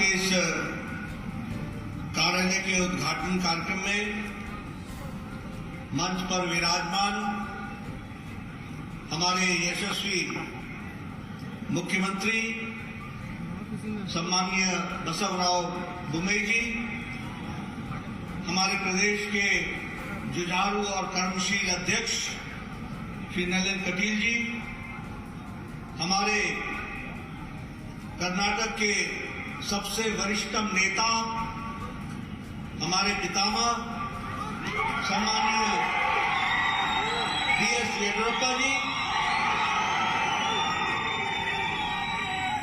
के इस कार्यालय के उद्घाटन कार्यक्रम में मंच पर विराजमान हमारे यशस्वी मुख्यमंत्री सम्माननीय बसवराव बोम्मई जी, हमारे प्रदेश के जुझारू और कर्मशील अध्यक्ष श्री नलिन कटील जी, हमारे कर्नाटक के सबसे वरिष्ठतम नेता हमारे पितामह सम्माननीय बीएस येडियुरप्पा जी,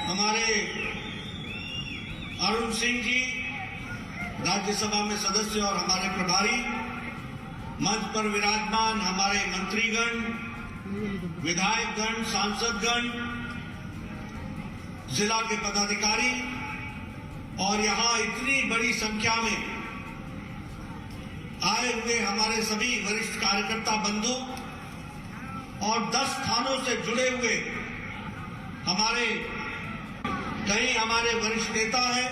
हमारे अरुण सिंह जी राज्यसभा में सदस्य और हमारे प्रभारी, मंच पर विराजमान हमारे मंत्रीगण, विधायकगण, सांसदगण, जिला के पदाधिकारी और यहां इतनी बड़ी संख्या में आए हुए हमारे सभी वरिष्ठ कार्यकर्ता बंधु और 10 थानों से जुड़े हुए कई हमारे वरिष्ठ नेता हैं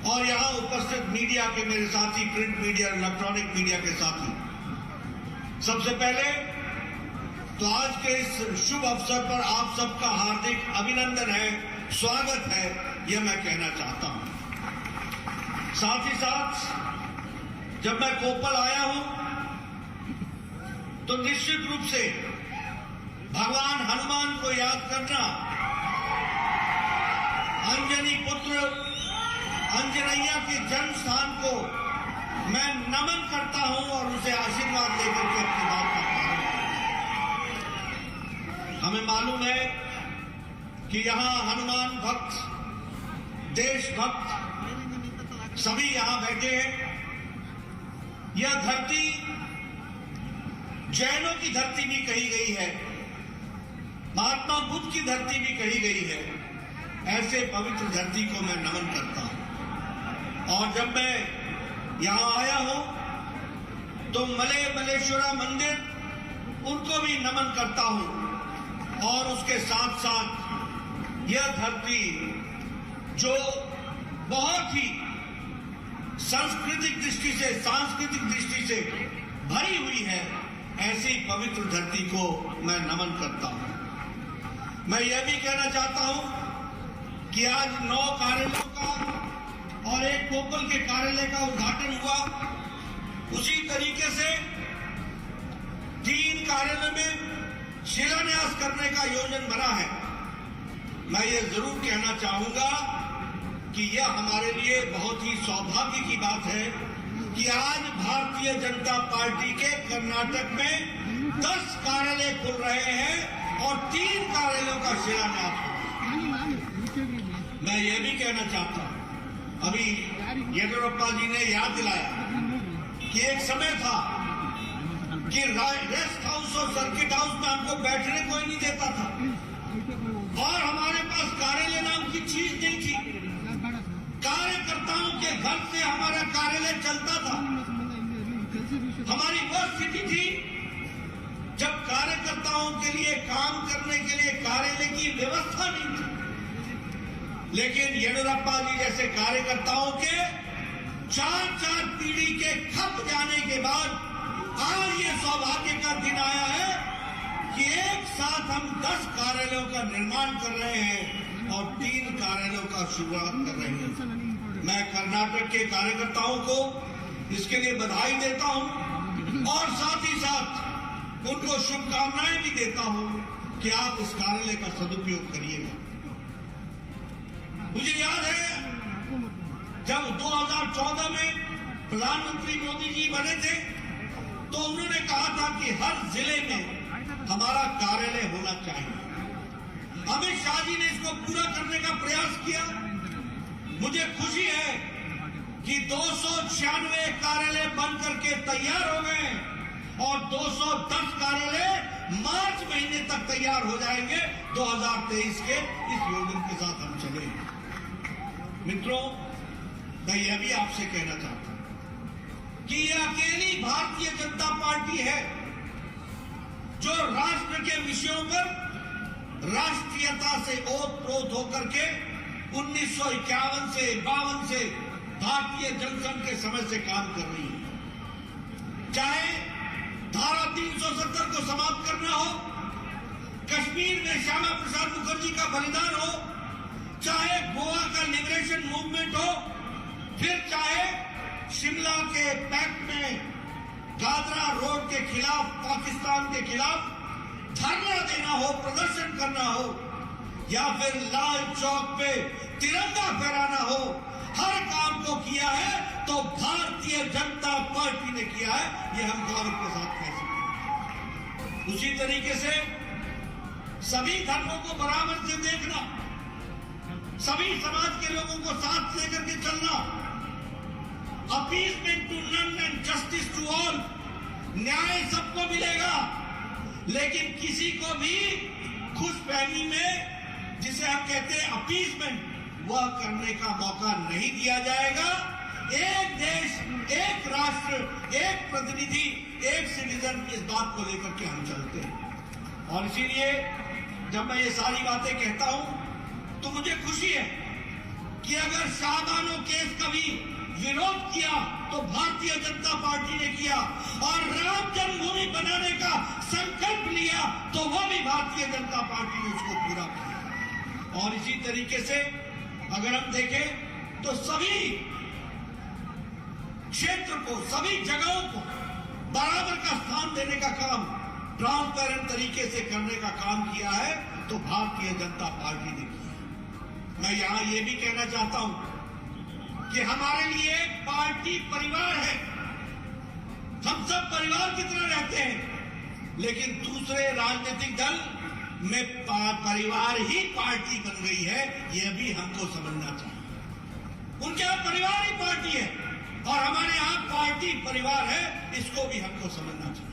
और यहां उपस्थित मीडिया के मेरे साथी, प्रिंट मीडिया, इलेक्ट्रॉनिक मीडिया के साथी, सबसे पहले तो आज के इस शुभ अवसर पर आप सबका हार्दिक अभिनंदन है, स्वागत है, यह मैं कहना चाहता हूं। साथ ही साथ जब मैं कोपल आया हूं तो निश्चित रूप से भगवान हनुमान को याद करना, अंजनी पुत्र अंजनैया के जन्म स्थान को मैं नमन करता हूं और उसे आशीर्वाद लेकर के अपनी बात करता हूं। हमें मालूम है कि यहां हनुमान भक्त, देशभक्त सभी यहां बैठे हैं। यह धरती जैनों की धरती भी कही गई है, महात्मा बुद्ध की धरती भी कही गई है। ऐसे पवित्र धरती को मैं नमन करता हूं और जब मैं यहां आया हूं तो मलेश्वरा मंदिर उनको भी नमन करता हूं और उसके साथ साथ यह धरती जो बहुत ही सांस्कृतिक दृष्टि से भरी हुई है, ऐसी पवित्र धरती को मैं नमन करता हूं। मैं यह भी कहना चाहता हूं कि आज 9 कार्यालयों का और एक कोपल के कार्यालय का उद्घाटन हुआ, उसी तरीके से 3 कार्यालय में शिलान्यास करने का योजना बना है। मैं ये जरूर कहना चाहूंगा कि यह हमारे लिए बहुत ही सौभाग्य की बात है कि आज भारतीय जनता पार्टी के कर्नाटक में 10 कार्यालय खुल रहे हैं और 3 कार्यालयों का शिलान्यास हुआ। मैं ये भी कहना चाहता हूं, अभी येडियुरप्पा जी ने याद दिलाया कि एक समय था कि रेस्ट हाउस और सर्किट हाउस में हमको बैठने कोई नहीं देता था और हमारे पास कार्यालय नाम की चीज नहीं थी। कार्यकर्ताओं के घर से हमारा कार्यालय चलता था। हमारी वह स्थिति थी जब कार्यकर्ताओं के लिए काम करने के लिए कार्यालय की व्यवस्था नहीं थी। लेकिन येडियुरप्पा जी जैसे कार्यकर्ताओं के 4 पीढ़ी के खप जाने के बाद आज ये सौभाग्य का दिन आया है कि एक साथ हम 10 कार्यालयों का निर्माण कर रहे हैं और 3 कार्यालयों का शुरुआत कर रहे हैं। मैं कर्नाटक के कार्यकर्ताओं को इसके लिए बधाई देता हूं और साथ ही साथ उनको शुभकामनाएं भी देता हूं कि आप इस कार्यालय का सदुपयोग करिएगा। मुझे याद है जब 2014 में प्रधानमंत्री मोदी जी बने थे तो उन्होंने कहा था कि हर जिले में हमारा कार्यालय होना चाहिए। अमित शाह जी ने इसको पूरा करने का प्रयास किया। मुझे खुशी है कि 296 कार्यालय बन करके तैयार हो गए और 210 कार्यालय मार्च महीने तक तैयार हो जाएंगे। 2023 के इस योजना के साथ हम चले। मित्रों, मैं यह भी आपसे कहना चाहता हूं कि यह अकेली भारतीय जनता पार्टी है जो राष्ट्र के विषयों पर राष्ट्रीयता से ओत प्रोत होकर के 1951 से 52 से भारतीय जनसंघ के समय से काम कर रही है। चाहे धारा 370 को समाप्त करना हो, कश्मीर में श्यामा प्रसाद मुखर्जी का बलिदान हो, चाहे गोवा का लिबरेशन मूवमेंट हो, फिर चाहे शिमला के पैक्ट में दादरा रोड के खिलाफ, पाकिस्तान के खिलाफ धरना देना हो, प्रदर्शन करना हो, या फिर लाल चौक पे तिरंगा फहराना हो, हर काम को किया है तो भारतीय जनता पार्टी ने किया है, ये हम गौरव के साथ कह सकते हैं। उसी तरीके से सभी धर्मों को बराबर से देखना, सभी समाज के लोगों को साथ लेकर के चलना, appeasement to none and justice to all, न्याय सबको मिलेगा, लेकिन किसी को भी खुशफहमी में, जिसे हम कहते हैं अपीसमेंट, वह करने का मौका नहीं दिया जाएगा। एक देश, एक राष्ट्र, एक प्रतिनिधि, एक सिटीजन, इस बात को लेकर के हम चलते हैं। और इसीलिए जब मैं ये सारी बातें कहता हूं तो मुझे खुशी है कि अगर शाहबानो केस का भी विरोध किया तो भारतीय जनता पार्टी ने किया, और राम जन्मभूमि बनाने का संकल्प लिया तो वह भी भारतीय जनता पार्टी ने उसको पूरा किया। और इसी तरीके से अगर हम देखें तो सभी क्षेत्र को, सभी जगहों को बराबर का स्थान देने का काम ट्रांसपेरेंट तरीके से करने का काम किया है तो भारतीय जनता पार्टी ने किया। मैं यहां यह भी कहना चाहता हूं कि हमारे लिए पार्टी परिवार है, हम सब परिवार की तरह रहते हैं, लेकिन दूसरे राजनीतिक दल में परिवार ही पार्टी बन गई है, यह भी हमको समझना चाहिए। उनके यहां परिवार ही पार्टी है और हमारे यहां पार्टी परिवार है, इसको भी हमको समझना चाहिए।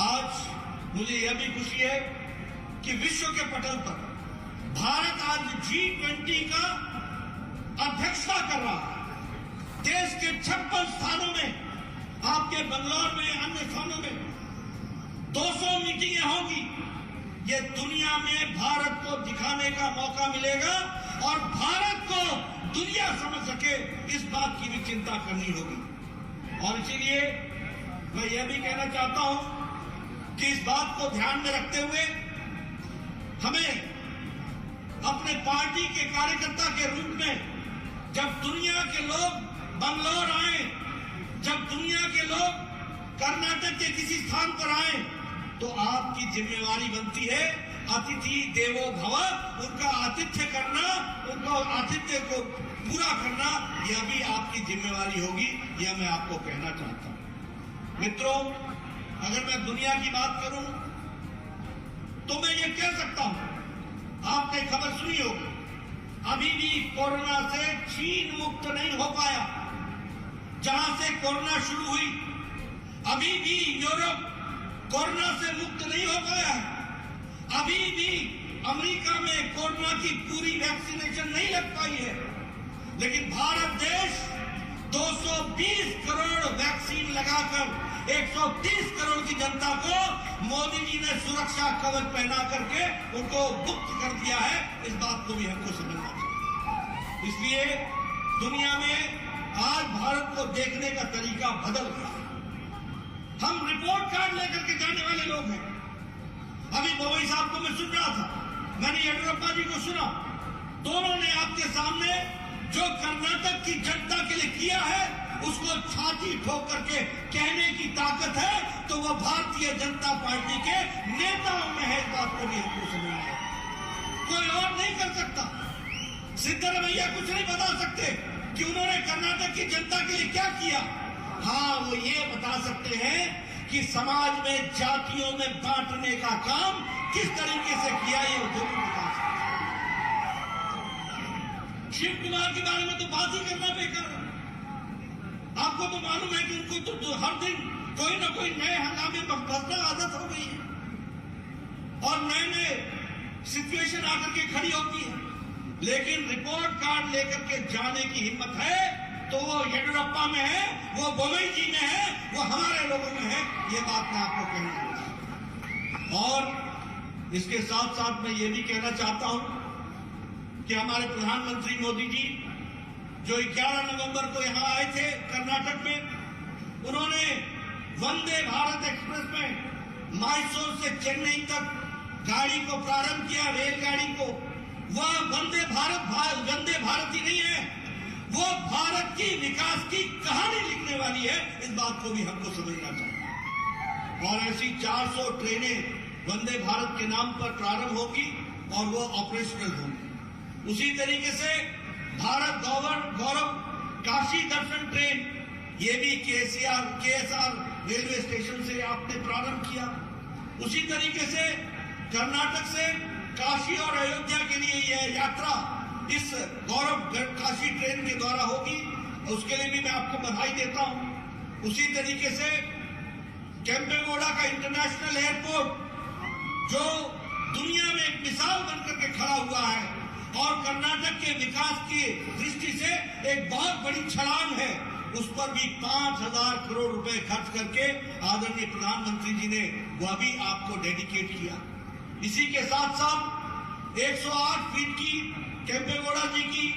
आज मुझे यह भी खुशी है कि विश्व के पटल पर भारत आज G20 का अध्यक्षता कर रहा है। देश के 56 स्थानों में, आपके बंगलौर में, अन्य स्थानों में 200 मीटिंगें होंगी। ये दुनिया में भारत को दिखाने का मौका मिलेगा और भारत को दुनिया समझ सके, इस बात की भी चिंता करनी होगी। और इसीलिए मैं यह भी कहना चाहता हूं कि इस बात को ध्यान में रखते हुए हमें अपने पार्टी के कार्यकर्ता के रूप में जब दुनिया के लोग बंगलौर आए, जब दुनिया के लोग कर्नाटक के किसी स्थान पर आए, तो आपकी जिम्मेवारी बनती है अतिथि देवो भव, उनका आतिथ्य करना, उनको आतिथ्य को पूरा करना, यह भी आपकी जिम्मेवारी होगी। यह मैं आपको कहना चाहता हूं। मित्रों, अगर मैं दुनिया की बात करूं तो मैं ये कह सकता हूं, आपने खबर सुनी होगी, अभी भी कोरोना से चीन मुक्त नहीं हो पाया, जहां से कोरोना शुरू हुई। अभी भी यूरोप कोरोना से मुक्त नहीं हो पाया है। अभी भी अमेरिका में कोरोना की पूरी वैक्सीनेशन नहीं लग पाई है, लेकिन भारत देश 220 करोड़ वैक्सीन लगाकर 130 करोड़ की जनता को मोदी जी ने सुरक्षा कवच पहना करके उनको मुक्त कर दिया है। इस बात को भी हमको समझना चाहिए। इसलिए दुनिया में आज भारत को देखने का तरीका बदल गया। हम रिपोर्ट कार्ड लेकर के जाने वाले लोग हैं। अभी बोवई साहब को मैं सुन रहा था, मैंने येडियुरप्पा जी को सुना, दोनों ने आपके सामने जो कर्नाटक की जनता के लिए किया है उसको छाती ठोक करके कहने की ताकत है तो वह भारतीय जनता पार्टी के नेताओं में है। इस बात को भी हमको समझना है, कोई और नहीं कर सकता। सिद्धरमैया कुछ नहीं बता सकते कि उन्होंने कर्नाटक की जनता के लिए क्या किया। हाँ, वो ये बता सकते हैं कि समाज में जातियों में बांटने का काम किस तरीके से किया, ये जरूर बता सकते हैं। शिव कुमार के बारे में तो बात ही करना बेकार है। आपको तो मालूम है कि उनको तो हर दिन कोई ना कोई नए हंगामे बसना आदत हो गई है और नए नए सिचुएशन आकर के खड़ी होती है, लेकिन रिपोर्ट कार्ड लेकर के जाने की हिम्मत है तो वो येडियुरप्पा में है, वो बोवई जी में है, वो हमारे लोगों में है। ये बात मैं आपको कहना। और इसके साथ साथ मैं ये भी कहना चाहता हूं कि हमारे प्रधानमंत्री मोदी जी जो 11 नवंबर को यहां आए थे कर्नाटक में, उन्होंने वंदे भारत एक्सप्रेस में मैसूर से चेन्नई तक गाड़ी को प्रारंभ किया, रेलगाड़ी को। वह वंदे भारत ही नहीं है, वो भारत की विकास की कहानी लिखने वाली है। इस बात को भी हमको समझना चाहिए। और ऐसी 400 ट्रेनें वंदे भारत के नाम पर प्रारंभ होगी और वो ऑपरेशनल होंगी। उसी तरीके से भारत गौरव काशी दर्शन ट्रेन, ये भी केएसआर रेलवे स्टेशन से आपने प्रारंभ किया। उसी तरीके से कर्नाटक से काशी और अयोध्या के लिए यह यात्रा इस गौरव काशी ट्रेन के द्वारा होगी, उसके लिए भी मैं आपको बधाई देता हूं। उसी तरीके से केम्पेगौड़ा का इंटरनेशनल एयरपोर्ट जो दुनिया में एक मिसाल बनकर के खड़ा हुआ है और कर्नाटक के विकास की दृष्टि से एक बहुत बड़ी छलांग है, उस पर भी 5,000 करोड़ रुपए खर्च करके आदरणीय प्रधानमंत्री जी ने वह भी आपको डेडिकेट किया। इसी के साथ साथ 108 फीट की केम्पेगौड़ा जी की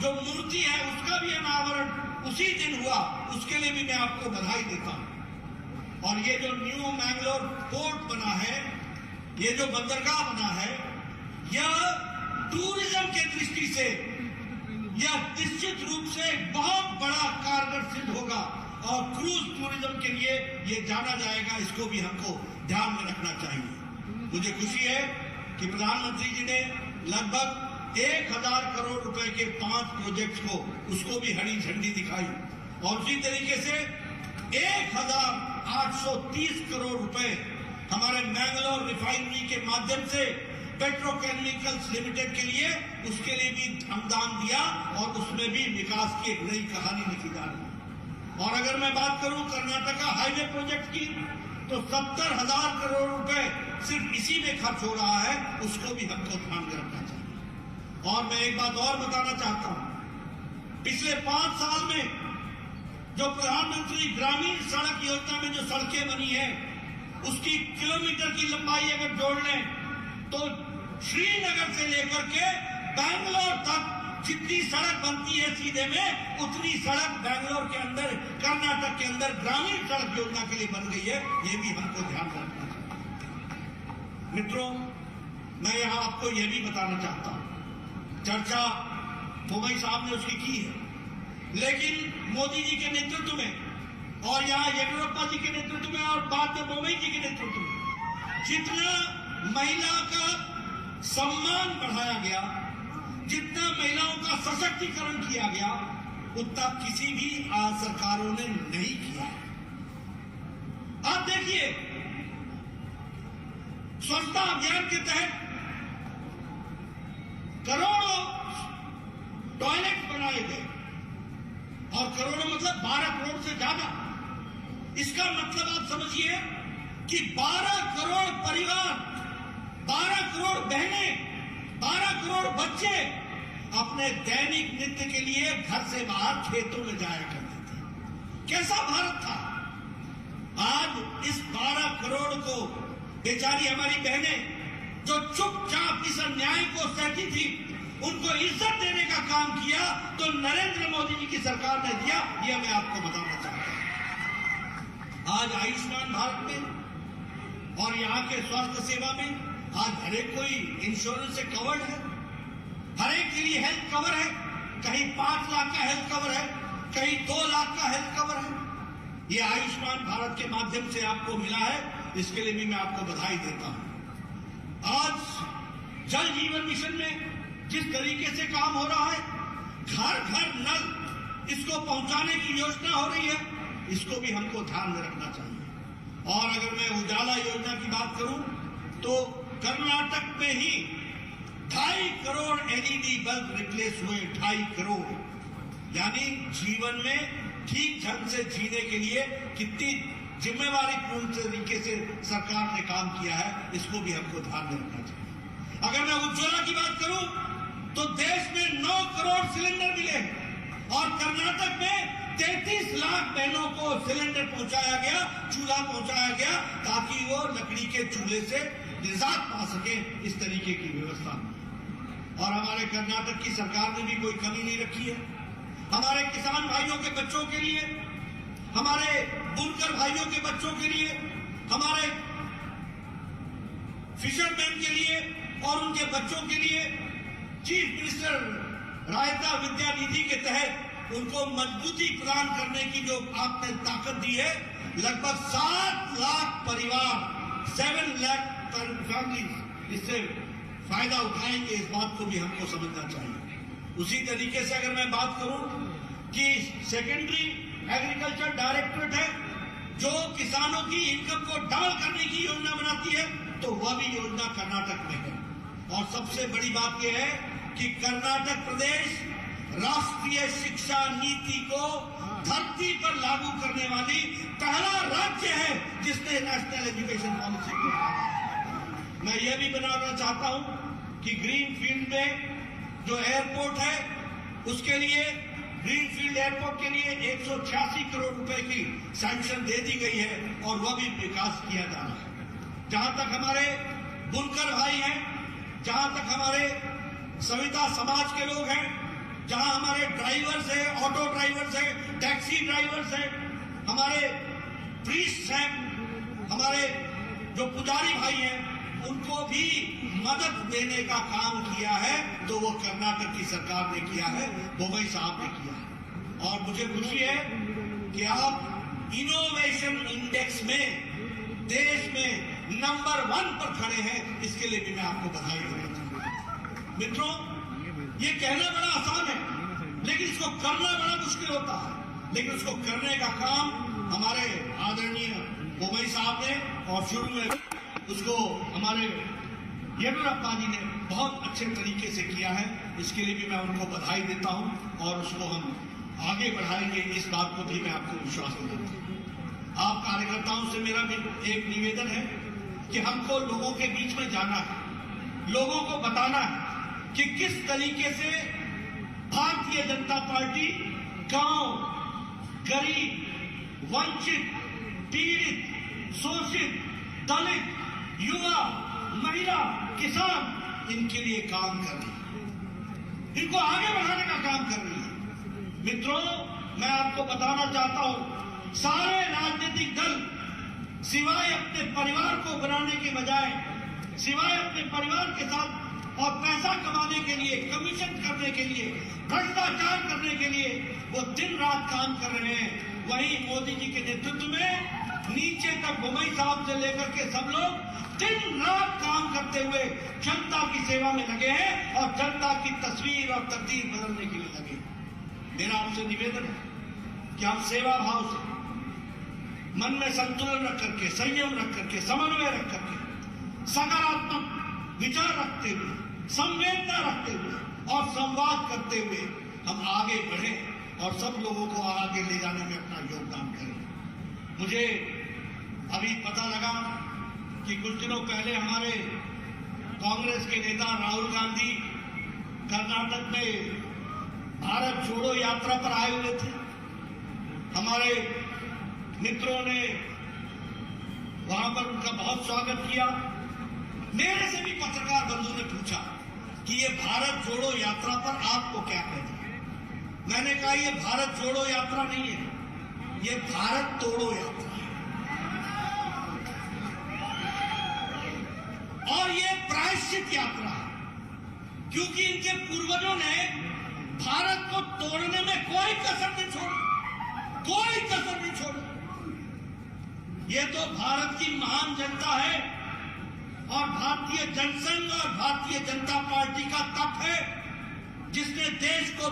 जो मूर्ति है उसका भी अनावरण उसी दिन हुआ, उसके लिए भी मैं आपको बधाई देता हूं। और ये जो न्यू मैंगलोर पोर्ट बना है, ये जो बंदरगाह बना है, यह टूरिज्म के दृष्टि से यह निश्चित रूप से बहुत बड़ा कारगर सिद्ध होगा और क्रूज टूरिज्म के लिए ये जाना जाएगा। इसको भी हमको ध्यान में रखना चाहिए। मुझे खुशी है कि प्रधानमंत्री जी ने लगभग 1,000 करोड़ रुपए के 5 प्रोजेक्ट्स को उसको भी हरी झंडी दिखाई और उसी तरीके से 1,830 करोड़ रुपए हमारे मैंगलोर रिफाइनरी के माध्यम से पेट्रोकेमिकल्स लिमिटेड के लिए, उसके लिए भी अनुदान दिया और उसमें भी विकास की एक नई कहानी लिखी जा रही है। और अगर मैं बात करूं कर्नाटका हाईवे प्रोजेक्ट की, तो 70,000 करोड़ रुपए सिर्फ इसी में खर्च हो रहा है, उसको भी हमको ध्यान में रखना चाहिए। और मैं एक बात और बताना चाहता हूं, पिछले 5 साल में जो प्रधानमंत्री ग्रामीण सड़क योजना में जो सड़कें बनी है, उसकी किलोमीटर की लंबाई अगर जोड़ लें तो श्रीनगर से लेकर के बैंगलोर तक जितनी सड़क बनती है सीधे में, उतनी सड़क बैंगलोर के अंदर, कर्नाटक के अंदर ग्रामीण सड़क योजना के लिए बन गई है। ये भी हमको ध्यान रखना चाहिए। मित्रों, मैं यहां आपको यह भी बताना चाहता हूं, चर्चा मुंबई साहब ने उसकी की है, लेकिन मोदी जी के नेतृत्व में और यहां येडियुरप्पा जी के नेतृत्व में और बाद में मुंबई जी के नेतृत्व में जितना महिला का सम्मान बढ़ाया गया, जितना महिलाओं का सशक्तिकरण किया गया, उतना किसी भी सरकारों ने नहीं किया। आप देखिए, स्वच्छता अभियान के तहत करोड़ों टॉयलेट बनाए गए और करोड़ों मतलब 12 करोड़ से ज्यादा। इसका मतलब आप समझिए कि 12 करोड़ परिवार, 12 करोड़ बहनें, 12 करोड़ बच्चे अपने दैनिक नित्य के लिए घर से बाहर खेतों में जाया करते थे। कैसा भारत था? आज इस 12 करोड़ को बेचारी हमारी बहनें जो चुपचाप इस अन्याय को सहती थी, उनको इज्जत देने का काम किया तो नरेंद्र मोदी जी की सरकार ने दिया। यह मैं आपको बताना चाहता हूं। आज आयुष्मान भारत में और यहाँ के स्वास्थ्य सेवा में आज हर एक कोई इंश्योरेंस से कवर्ड है, हर एक के लिए हेल्थ कवर है। कहीं 5 लाख का हेल्थ कवर है, कहीं 2 लाख का हेल्थ कवर है। ये आयुष्मान भारत के माध्यम से आपको मिला है, इसके लिए भी मैं आपको बधाई देता हूं। आज जल जीवन मिशन में जिस तरीके से काम हो रहा है, घर घर नल इसको पहुंचाने की योजना हो रही है, इसको भी हमको ध्यान में रखना चाहिए। और अगर मैं उजाला योजना की बात करूं तो कर्नाटक में ही 2.5 करोड़ एलईडी बल्ब रिप्लेस हुए। 2.5 करोड़, यानी जीवन में ठीक ढंग से जीने के लिए कितनी जिम्मेवारीपूर्ण तरीके से सरकार ने काम किया है, इसको भी हमको ध्यान में रखना चाहिए। अगर मैं उज्ज्वला की बात करूं तो देश में 9 करोड़ सिलेंडर मिले और कर्नाटक में 33 लाख बहनों को सिलेंडर पहुंचाया गया, चूल्हा पहुंचाया गया, ताकि वो लकड़ी के चूल्हे से निजात पा सके। इस तरीके की व्यवस्था। और हमारे कर्नाटक की सरकार ने भी कोई कमी नहीं रखी है। हमारे किसान भाइयों के बच्चों के लिए, हमारे बुनकर भाइयों के बच्चों के लिए, हमारे फिशरमैन के लिए और उनके बच्चों के लिए चीफ मिनिस्टर रायता विद्या निधि के तहत उनको मजबूती प्रदान करने की जो आपने ताकत दी है, लगभग 7 लाख परिवार, 7 लाख फैमिली इससे फायदा उठाएंगे। इस बात को भी हमको समझना चाहिए। उसी तरीके से अगर मैं बात करूं कि सेकेंडरी एग्रीकल्चर डायरेक्टरेट है जो किसानों की इनकम को डबल करने की योजना बनाती है, तो वह भी योजना कर्नाटक में है। और सबसे बड़ी बात यह है कि कर्नाटक प्रदेश राष्ट्रीय शिक्षा नीति को धरती पर लागू करने वाली पहला राज्य है जिसने नेशनल एजुकेशन पॉलिसी को। मैं यह भी बनाना चाहता हूं कि ग्रीन फील्ड में जो एयरपोर्ट है उसके लिए, ग्रीन फील्ड एयरपोर्ट के लिए 186 करोड़ रुपए की सैंक्शन दे दी गई है और वह भी विकास किया जा रहा है। जहां तक हमारे बुनकर भाई हैं, जहां तक हमारे सविता समाज के लोग हैं, जहां हमारे ड्राइवर्स हैं, ऑटो ड्राइवर्स हैं, टैक्सी ड्राइवर्स हैं, हमारे प्रीस्ट हैं, हमारे जो पुजारी भाई हैं, उनको भी मदद देने का काम किया है तो वो कर्नाटक की सरकार ने किया है, बोमई साहब ने किया है। और मुझे खुशी है कि आप इनोवेशन इंडेक्स में देश में नंबर 1 पर खड़े हैं। इसके लिए भी मैं आपको बधाई देना चाहूंगा। मित्रों, ये कहना बड़ा आसान है लेकिन इसको करना बड़ा मुश्किल होता है। लेकिन उसको करने का काम हमारे आदरणीय बोमई साहब ने और शुरू में उसको हमारे येदियुरप्पा जी ने बहुत अच्छे तरीके से किया है। इसके लिए भी मैं उनको बधाई देता हूं और उसको हम आगे बढ़ाएंगे, इस बात को भी मैं आपको विश्वास दिलाता हूं। आप कार्यकर्ताओं से मेरा भी एक निवेदन है कि हमको लोगों के बीच में जाना है, लोगों को बताना है कि किस तरीके से भारतीय जनता पार्टी गांव, गरीब, वंचित, पीड़ित, शोषित, दलित, युवा, महिला, किसान, इनके लिए काम कर रही है, इनको आगे बढ़ाने का काम कर रही है। मित्रों, मैं आपको बताना चाहता हूं, सारे राजनीतिक दल सिवाय अपने परिवार को बनाने के बजाय, सिवाय अपने परिवार के साथ और पैसा कमाने के लिए, कमीशन करने के लिए, भ्रष्टाचार करने के लिए वो दिन रात काम कर रहे हैं। वहीं मोदी जी के नेतृत्व में नीचे तक बोमई साहब से लेकर के सब लोग दिन रात काम करते हुए जनता की सेवा में लगे हैं और जनता की तस्वीर और तकदीर बदलने के लिए लगे। मेरा आपसे निवेदन है कि हम सेवा भाव से, मन में संतुलन रख करके, संयम रख करके, समन्वय रख करके, सकारात्मक विचार रखते हुए, संवेदना रखते हुए और संवाद करते हुए हम आगे बढ़ें और सब लोगों को आगे ले जाने में अपना योगदान करें। मुझे अभी पता लगा कि कुछ दिनों पहले हमारे कांग्रेस के नेता राहुल गांधी कर्नाटक में भारत जोड़ो यात्रा पर आए हुए थे। हमारे मित्रों ने वहां पर उनका बहुत स्वागत किया। मेरे से भी पत्रकार बंधु ने पूछा कि ये भारत जोड़ो यात्रा पर आपको क्या कहते हैं। मैंने कहा ये भारत जोड़ो यात्रा नहीं है, ये भारत तोड़ो यात्रा है। और ये प्रायश्चित यात्रा है, क्योंकि इनके पूर्वजों ने भारत को तोड़ने में कोई कसर नहीं छोड़ी, कोई कसर नहीं छोड़ी। ये तो भारत की महान जनता है और भारतीय जनसंघ और भारतीय जनता पार्टी का तप है, जिसने देश को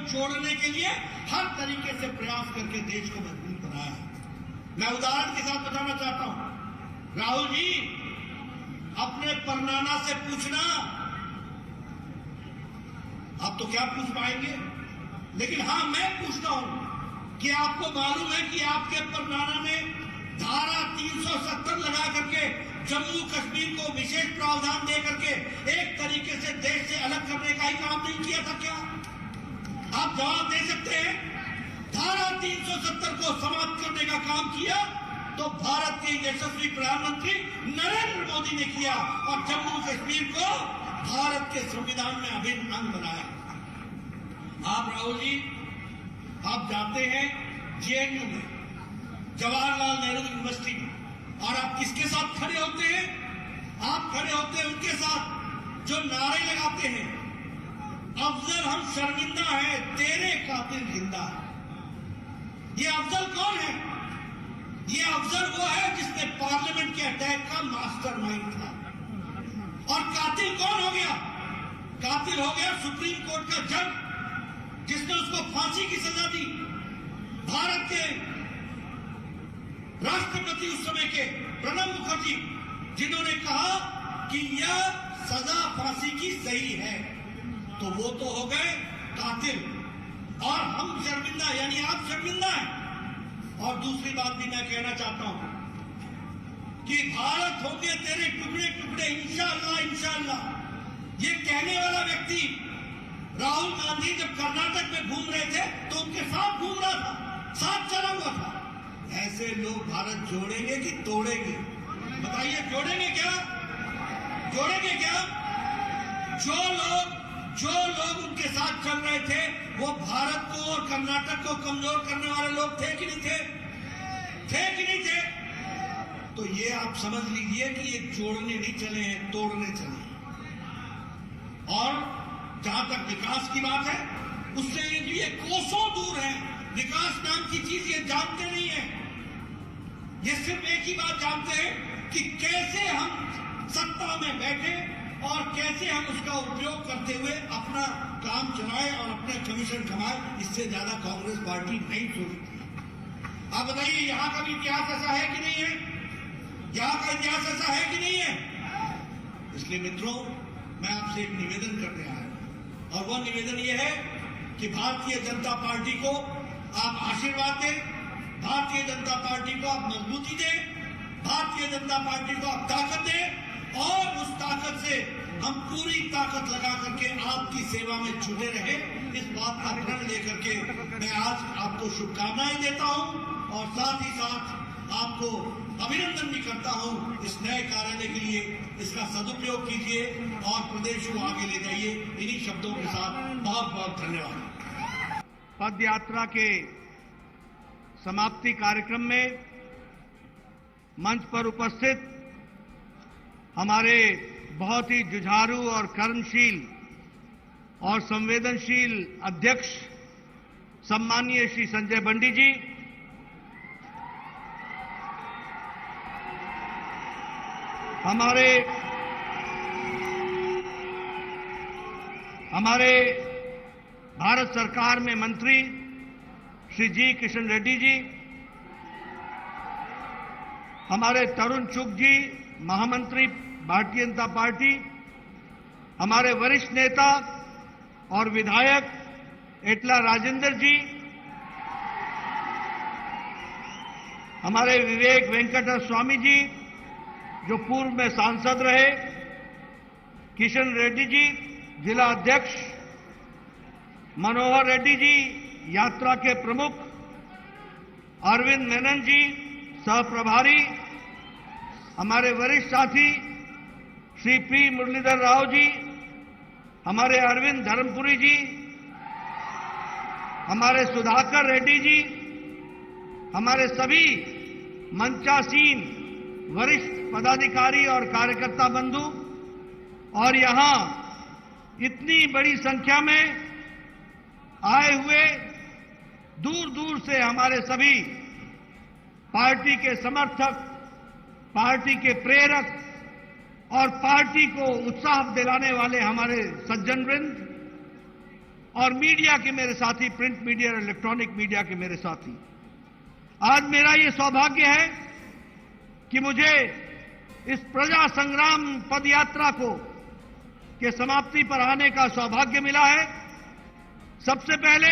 जोड़ने के लिए हर तरीके से प्रयास करके देश को मजबूत बनाया है। मैं उदाहरण के साथ बताना चाहता हूं, राहुल जी अपने परनाना से पूछना, आप तो क्या पूछ पाएंगे, लेकिन हां मैं पूछता हूं कि आपको मालूम है कि आपके परनाना ने धारा 370 लगा करके जम्मू कश्मीर को विशेष प्रावधान दे करके एक तरीके से देश से अलग करने का ही काम नहीं किया था क्या? आप जवाब दे सकते हैं? धारा 370 को समाप्त करने का काम किया तो भारत के यशस्वी प्रधानमंत्री नरेंद्र मोदी ने किया और जम्मू कश्मीर को भारत के संविधान में अभिन्न अंग बनाया। आप राहुल जी, आप जाते हैं जेएनयू में, जवाहरलाल नेहरू यूनिवर्सिटी में, और आप किसके साथ खड़े होते हैं? आप खड़े होते हैं उनके साथ जो नारे लगाते हैं, अफजल हम शर्मिंदा हैं, तेरे कातिल जिंदा है। ये अफजल कौन है? ये अफजल वो है जिसने पार्लियामेंट के अटैक का मास्टरमाइंड था। और कातिल कौन हो गया? कातिल हो गया सुप्रीम कोर्ट का जज जिसने उसको फांसी की सजा दी। भारत के राष्ट्रपति उस समय के प्रणब मुखर्जी, जिन्होंने कहा कि यह सजा फांसी की सही है, तो वो तो हो गए कातिल। और हम शर्मिंदा, यानी आप शर्मिंदा हैं। और दूसरी बात भी मैं कहना चाहता हूं कि भारत होंगे तेरे टुकड़े टुकड़े इंशाअल्लाह इंशाअल्लाह, ये कहने वाला व्यक्ति राहुल गांधी जब कर्नाटक में घूम रहे थे तो उनके साथ घूम रहा था, साथ चला हुआ था। ऐसे लोग भारत जोड़ेंगे कि तोड़ेंगे? बताइए, जोड़ेंगे क्या? जोड़ेंगे क्या? जो लोग उनके साथ चल रहे थे वो भारत को और कर्नाटक को कमजोर करने वाले लोग थे कि नहीं थे? थे कि नहीं थे? तो ये आप समझ लीजिए कि ये जोड़ने नहीं चले हैं, तोड़ने चले हैं। और जहां तक विकास की बात है, उससे ये कोसों दूर है। विकास नाम की चीज ये जानते नहीं है। ये सिर्फ एक ही बात जानते हैं कि कैसे हम सत्ता में बैठे और कैसे हम उसका उपयोग करते हुए अपना काम चलाए और अपने कमीशन कमाए। इससे ज्यादा कांग्रेस पार्टी नहीं सोचती। आप बताइए, यहां का भी इतिहास ऐसा है कि नहीं है? यहां का इतिहास ऐसा है कि नहीं है? इसलिए मित्रों, मैं आपसे एक निवेदन करने आया हूं, और वह निवेदन यह है कि भारतीय जनता पार्टी को आप आशीर्वाद दें, भारतीय जनता पार्टी को आप मजबूती दें, भारतीय जनता पार्टी को आप ताकत दें, और उस ताकत से हम पूरी ताकत लगा करके आपकी सेवा में जुटे रहे। इस बात का प्रण लेकर के मैं आज आपको शुभकामनाएं देता हूं, और साथ ही साथ आपको अभिनंदन भी करता हूं इस नए कार्यालय के लिए। इसका सदुपयोग कीजिए और प्रदेश को आगे ले जाइए। इन्हीं शब्दों के साथ बहुत बहुत धन्यवाद। पद यात्रा के समाप्ति कार्यक्रम में मंच पर उपस्थित हमारे बहुत ही जुझारू और कर्मशील और संवेदनशील अध्यक्ष सम्माननीय श्री संजय बंडी जी, हमारे भारत सरकार में मंत्री श्री जी किशन रेड्डी जी, हमारे तरुण चुग जी, महामंत्री भारतीय जनता पार्टी, हमारे वरिष्ठ नेता और विधायक एटला राजेंद्र जी, हमारे विवेक वेंकट स्वामी जी जो पूर्व में सांसद रहे, किशन रेड्डी जी जिला अध्यक्ष, मनोहर रेड्डी जी यात्रा के प्रमुख, अरविंद मेनन जी सह प्रभारी, हमारे वरिष्ठ साथी श्री पी मुरलीधर राव जी, हमारे अरविंद धर्मपुरी जी, हमारे सुधाकर रेड्डी जी, हमारे सभी मंचासीन वरिष्ठ पदाधिकारी और कार्यकर्ता बंधु, और यहां इतनी बड़ी संख्या में आए हुए दूर दूर से हमारे सभी पार्टी के समर्थक, पार्टी के प्रेरक और पार्टी को उत्साह दिलाने वाले हमारे सज्जन वृंद, और मीडिया के मेरे साथी, प्रिंट मीडिया और इलेक्ट्रॉनिक मीडिया के मेरे साथी, आज मेरा ये सौभाग्य है कि मुझे इस प्रजा संग्राम पदयात्रा को के समाप्ति पर आने का सौभाग्य मिला है। सबसे पहले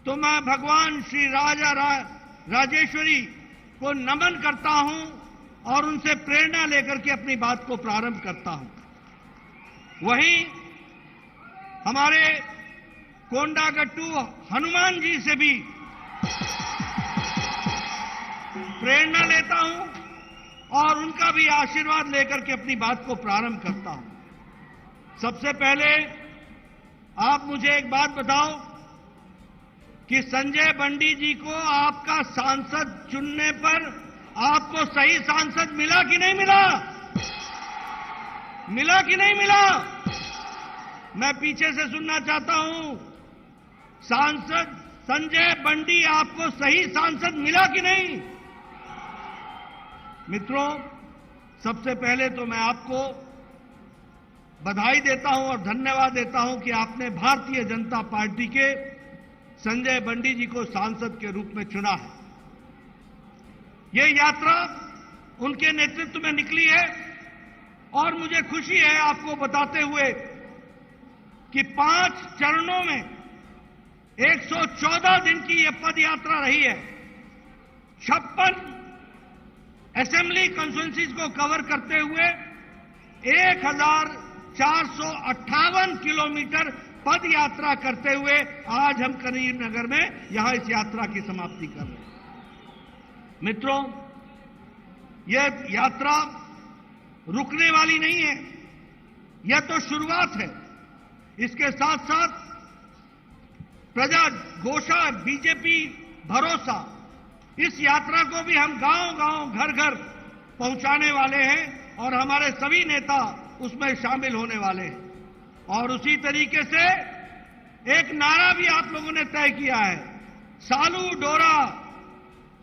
तो मैं भगवान श्री राजेश्वरी को नमन करता हूं और उनसे प्रेरणा लेकर के अपनी बात को प्रारंभ करता हूं। वहीं हमारे कोंडागट्टू हनुमान जी से भी प्रेरणा लेता हूं और उनका भी आशीर्वाद लेकर के अपनी बात को प्रारंभ करता हूं। सबसे पहले आप मुझे एक बात बताओ कि संजय बंडी जी को आपका सांसद चुनने पर आपको सही सांसद मिला कि नहीं मिला? मिला कि नहीं मिला? मैं पीछे से सुनना चाहता हूं। सांसद संजय बंडी आपको सही सांसद मिला कि नहीं? मित्रों, सबसे पहले तो मैं आपको बधाई देता हूं और धन्यवाद देता हूं कि आपने भारतीय जनता पार्टी के संजय बंडी जी को सांसद के रूप में चुना है। ये यात्रा उनके नेतृत्व में निकली है और मुझे खुशी है आपको बताते हुए कि 5 चरणों में 114 दिन की यह पद यात्रा रही है। 56 असेंबली कॉन्स्टिट्यूएंसीज को कवर करते हुए 1458 किलोमीटर पद यात्रा करते हुए आज हम करीमनगर में यहां इस यात्रा की समाप्ति कर रहे हैं। मित्रों, यह यात्रा रुकने वाली नहीं है, यह तो शुरुआत है। इसके साथ साथ प्रजा घोषा, बीजेपी भरोसा, इस यात्रा को भी हम गांव-गांव, घर-घर पहुंचाने वाले हैं और हमारे सभी नेता उसमें शामिल होने वाले हैं। और उसी तरीके से एक नारा भी आप लोगों ने तय किया है, सालू डोरा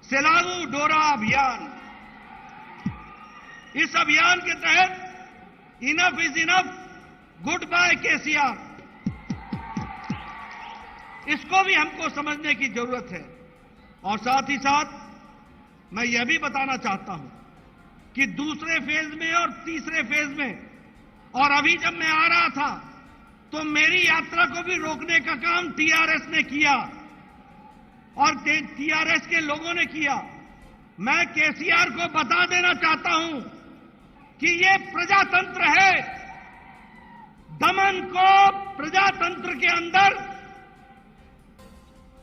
सेलाऊ डोरा अभियान। इस अभियान के तहत enough is enough, goodbye KCR, इसको भी हमको समझने की जरूरत है। और साथ ही साथ मैं यह भी बताना चाहता हूं कि दूसरे फेज में और तीसरे फेज में, और अभी जब मैं आ रहा था तो मेरी यात्रा को भी रोकने का काम टीआरएस ने किया और टीआरएस के लोगों ने किया। मैं केसीआर को बता देना चाहता हूं कि ये प्रजातंत्र है। दमन को प्रजातंत्र के अंदर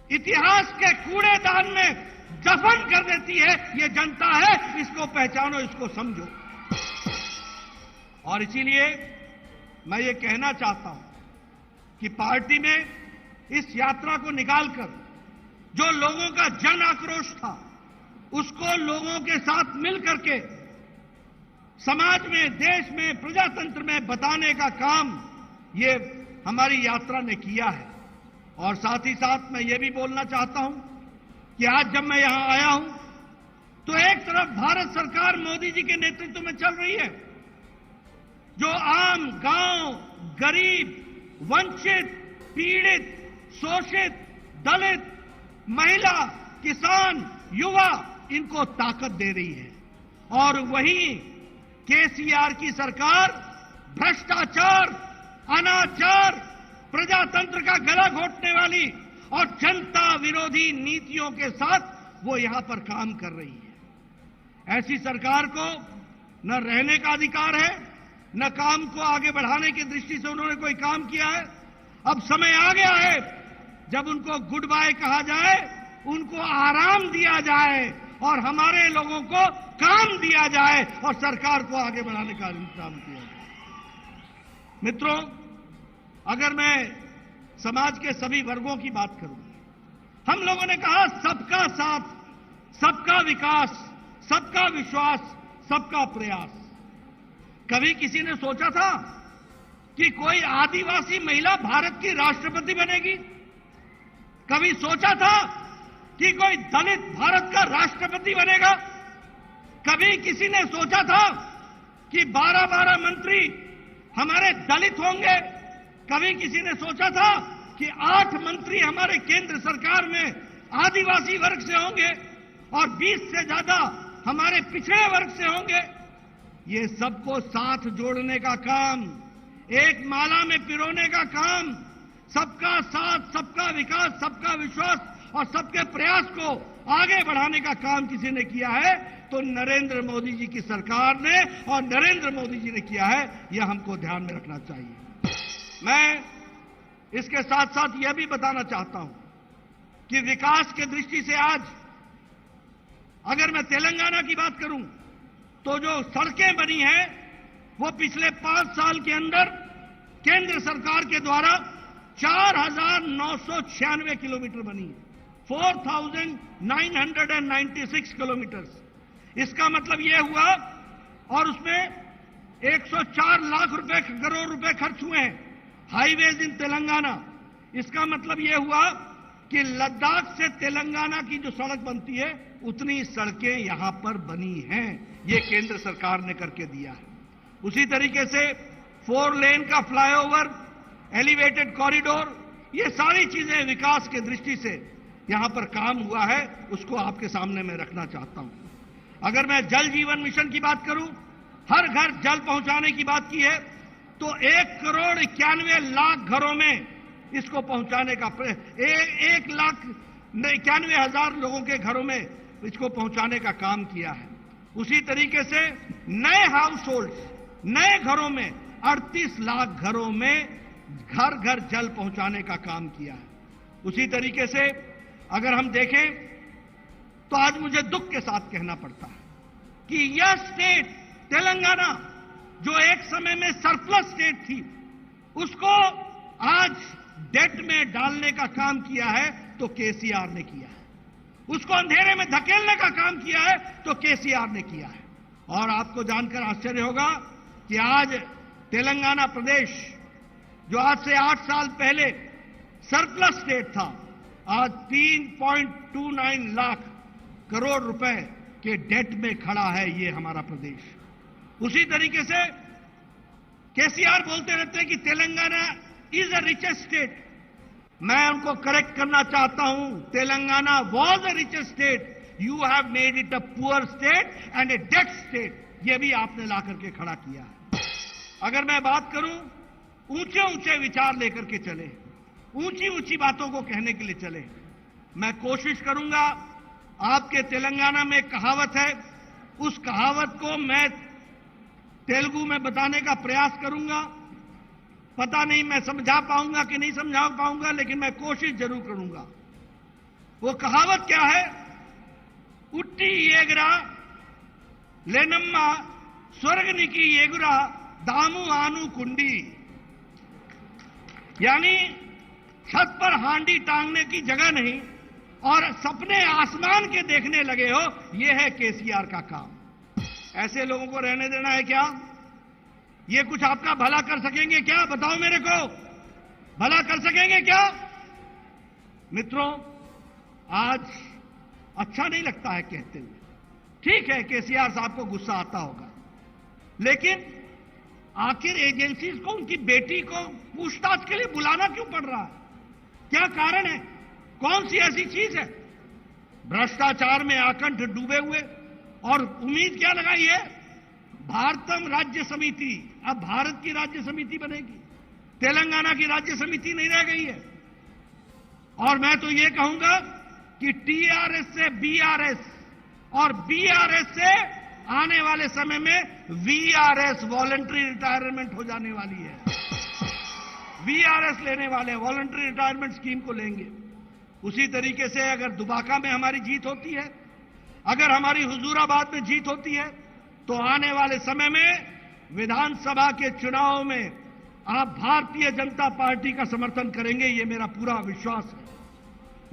इतिहास के कूड़ेदान में दफन कर देती है ये जनता है। इसको पहचानो, इसको समझो। और इसीलिए मैं ये कहना चाहता हूं कि पार्टी में इस यात्रा को निकालकर जो लोगों का जन आक्रोश था उसको लोगों के साथ मिलकर के समाज में, देश में, प्रजातंत्र में बताने का काम ये हमारी यात्रा ने किया है। और साथ ही साथ मैं ये भी बोलना चाहता हूं कि आज जब मैं यहां आया हूं तो एक तरफ भारत सरकार मोदी जी के नेतृत्व में चल रही है, जो आम गांव, गरीब, वंचित, पीड़ित, शोषित, दलित, महिला, किसान, युवा, इनको ताकत दे रही है। और वहीं केसीआर की सरकार भ्रष्टाचार, अनाचार, प्रजातंत्र का गला घोटने वाली और जनता विरोधी नीतियों के साथ वो यहां पर काम कर रही है। ऐसी सरकार को न रहने का अधिकार है, न काम को आगे बढ़ाने की दृष्टि से उन्होंने कोई काम किया है। अब समय आ गया है जब उनको गुड बाय कहा जाए, उनको आराम दिया जाए और हमारे लोगों को काम दिया जाए और सरकार को आगे बढ़ाने का इंतजाम किया जाए। मित्रों, अगर मैं समाज के सभी वर्गों की बात करूं, हम लोगों ने कहा सबका साथ, सबका विकास, सबका विश्वास, सबका प्रयास। कभी किसी ने सोचा था कि कोई आदिवासी महिला भारत की राष्ट्रपति बनेगी? कभी सोचा था कि कोई दलित भारत का राष्ट्रपति बनेगा? कभी किसी ने सोचा था कि 12-12 मंत्री हमारे दलित होंगे? कभी किसी ने सोचा था कि 8 मंत्री हमारे केंद्र सरकार में आदिवासी वर्ग से होंगे और 20 से ज्यादा हमारे पिछड़े वर्ग से होंगे? ये सबको साथ जोड़ने का काम, एक माला में पिरोने का काम, सबका साथ, सबका विकास, सबका विश्वास और सबके प्रयास को आगे बढ़ाने का काम किसी ने किया है तो नरेंद्र मोदी जी की सरकार ने और नरेंद्र मोदी जी ने किया है। यह हमको ध्यान में रखना चाहिए। मैं इसके साथ साथ यह भी बताना चाहता हूं कि विकास के दृष्टि से आज अगर मैं तेलंगाना की बात करूं तो जो सड़कें बनी हैं वो पिछले 5 साल के अंदर केंद्र सरकार के द्वारा 4,996 किलोमीटर बनी है, 4,996 किलोमीटर। इसका मतलब यह हुआ, और उसमें 104 लाख रुपए करोड़ रुपए खर्च हुए हैं हाईवेज इन तेलंगाना। इसका मतलब यह हुआ कि लद्दाख से तेलंगाना की जो सड़क बनती है उतनी सड़कें यहां पर बनी हैं। ये केंद्र सरकार ने करके दिया है। उसी तरीके से 4 लेन का फ्लाईओवर, एलिवेटेड कॉरिडोर, ये सारी चीजें विकास की दृष्टि से यहां पर काम हुआ है, उसको आपके सामने मैं रखना चाहता हूं। अगर मैं जल जीवन मिशन की बात करूं, हर घर जल पहुंचाने की बात की है, तो 1,91,00,000 घरों में इसको पहुंचाने का 1,91,000 लोगों के घरों में इसको पहुंचाने का काम किया है। उसी तरीके से नए हाउस होल्ड, नए घरों में 38 लाख घरों में घर घर जल पहुंचाने का काम किया है। उसी तरीके से अगर हम देखें तो आज मुझे दुख के साथ कहना पड़ता है कि यह स्टेट तेलंगाना, जो एक समय में सरप्लस स्टेट थी, उसको आज डेट में डालने का काम किया है तो केसीआर ने किया है। उसको अंधेरे में धकेलने का काम किया है तो केसीआर ने किया है। और आपको जानकर आश्चर्य होगा कि आज तेलंगाना प्रदेश, जो आज से 8 साल पहले सरप्लस स्टेट था, आज 3.29 लाख करोड़ रुपए के डेट में खड़ा है ये हमारा प्रदेश। उसी तरीके से केसीआर बोलते रहते हैं कि Telangana is a richest state. मैं उनको करेक्ट करना चाहता हूं, Telangana was a richest state, you have made it a poor state and a debt state. ये भी आपने ला करके खड़ा किया है। अगर मैं बात करूं, ऊंचे ऊंचे विचार लेकर के चले, ऊंची ऊंची बातों को कहने के लिए चले। मैं कोशिश करूंगा, आपके तेलंगाना में कहावत है, उस कहावत को मैं तेलुगु में बताने का प्रयास करूंगा। पता नहीं मैं समझा पाऊंगा कि नहीं समझा पाऊंगा, लेकिन मैं कोशिश जरूर करूंगा। वो कहावत क्या है? उट्टी एगरा लेनम्मा स्वर्गनिकी एगुरा दामू आनू कुंडी। यानी छत पर हांडी टांगने की जगह नहीं और सपने आसमान के देखने लगे हो, यह है केसीआर का काम। ऐसे लोगों को रहने देना है क्या? ये कुछ आपका भला कर सकेंगे क्या? बताओ मेरे को, भला कर सकेंगे क्या? मित्रों, आज अच्छा नहीं लगता है कहते हुए। ठीक है, केसीआर साहब को गुस्सा आता होगा, लेकिन आखिर एजेंसीज को उनकी बेटी को पूछताछ के लिए बुलाना क्यों पड़ रहा है? क्या कारण है? कौन सी ऐसी चीज है? भ्रष्टाचार में आकंठ डूबे हुए, और उम्मीद क्या लगाई है? भारतम राज्य समिति, अब भारत की राज्य समिति बनेगी, तेलंगाना की राज्य समिति नहीं रह गई है। और मैं तो ये कहूंगा कि टीआरएस से बीआरएस और बीआरएस से आने वाले समय में वीआरएस, वॉलंटरी रिटायरमेंट हो जाने वाली है। वीआरएस लेने वाले, वॉलंटरी रिटायरमेंट स्कीम को लेंगे। उसी तरीके से अगर दुबाका में हमारी जीत होती है, अगर हमारी हुजूराबाद में जीत होती है, तो आने वाले समय में विधानसभा के चुनाव में आप भारतीय जनता पार्टी का समर्थन करेंगे, ये मेरा पूरा विश्वास है।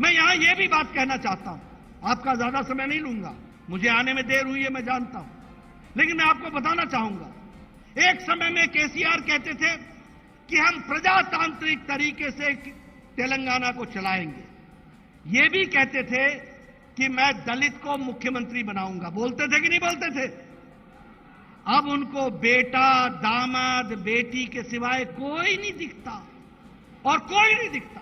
मैं यहां यह भी बात कहना चाहता हूं, आपका ज्यादा समय नहीं लूंगा, मुझे आने में देर हुई है, मैं जानता हूं, लेकिन मैं आपको बताना चाहूंगा, एक समय में केसीआर कहते थे कि हम प्रजातांत्रिक तरीके से तेलंगाना को चलाएंगे। ये भी कहते थे कि मैं दलित को मुख्यमंत्री बनाऊंगा। बोलते थे कि नहीं बोलते थे? अब उनको बेटा, दामाद, बेटी के सिवाय कोई नहीं दिखता, और कोई नहीं दिखता।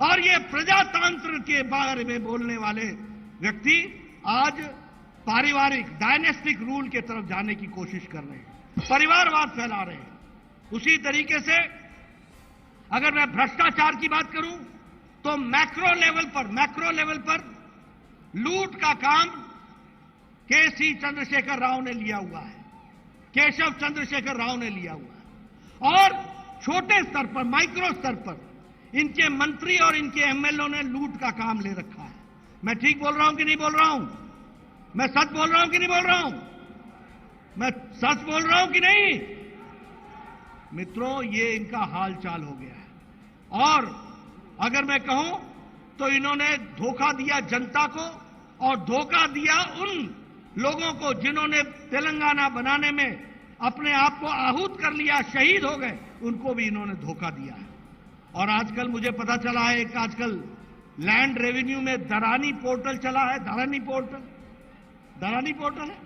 और ये प्रजातंत्र के बारे में बोलने वाले व्यक्ति आज पारिवारिक डायनेस्टिक रूल के तरफ जाने की कोशिश कर रहे हैं, परिवारवाद फैला रहे हैं। उसी तरीके से अगर मैं भ्रष्टाचार की बात करूं, तो मैक्रो लेवल पर लूट का काम केसी चंद्रशेखर राव ने लिया हुआ है, केशव चंद्रशेखर राव ने लिया हुआ है। और छोटे स्तर पर, माइक्रो स्तर पर इनके मंत्री और इनके एमएलए ने लूट का काम ले रखा है। मैं ठीक बोल रहा हूं कि नहीं बोल रहा हूं? मैं सच बोल रहा हूं कि नहीं बोल रहा हूं? मैं सच बोल रहा हूं कि नहीं? मित्रों, ये इनका हाल चाल हो गया है। और अगर मैं कहूं तो इन्होंने धोखा दिया जनता को और धोखा दिया उन लोगों को जिन्होंने तेलंगाना बनाने में अपने आप को आहूत कर लिया, शहीद हो गए, उनको भी इन्होंने धोखा दिया है। और आजकल मुझे पता चला है कि आजकल लैंड रेवेन्यू में दरानी पोर्टल चला है। दरानी पोर्टल है।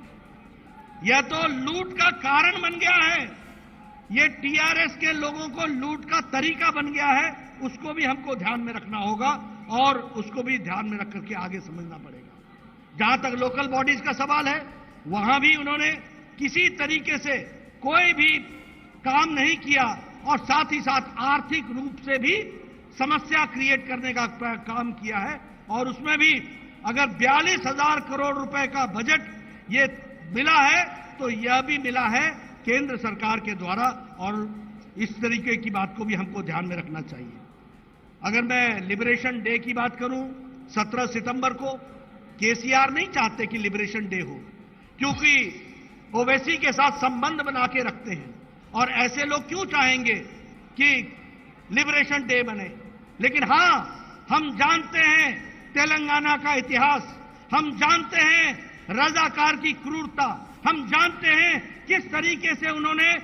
यह तो लूट का कारण बन गया है। ये टीआरएस के लोगों को लूट का तरीका बन गया है। उसको भी हमको ध्यान में रखना होगा और उसको भी ध्यान में रख करके आगे समझना पड़ेगा। जहां तक लोकल बॉडीज का सवाल है, वहां भी उन्होंने किसी तरीके से कोई भी काम नहीं किया और साथ ही साथ आर्थिक रूप से भी समस्या क्रिएट करने का काम किया है। और उसमें भी अगर 42,000 करोड़ रुपए का बजट ये मिला है तो यह भी मिला है केंद्र सरकार के द्वारा, और इस तरीके की बात को भी हमको ध्यान में रखना चाहिए। अगर मैं लिबरेशन डे की बात करूं, 17 सितंबर को केसीआर नहीं चाहते कि लिबरेशन डे हो, क्योंकि ओवैसी के साथ संबंध बना के रखते हैं। और ऐसे लोग क्यों चाहेंगे कि लिबरेशन डे बने? लेकिन हां, हम जानते हैं तेलंगाना का इतिहास, हम जानते हैं रजाकार की क्रूरता, हम जानते हैं किस तरीके से उन्होंने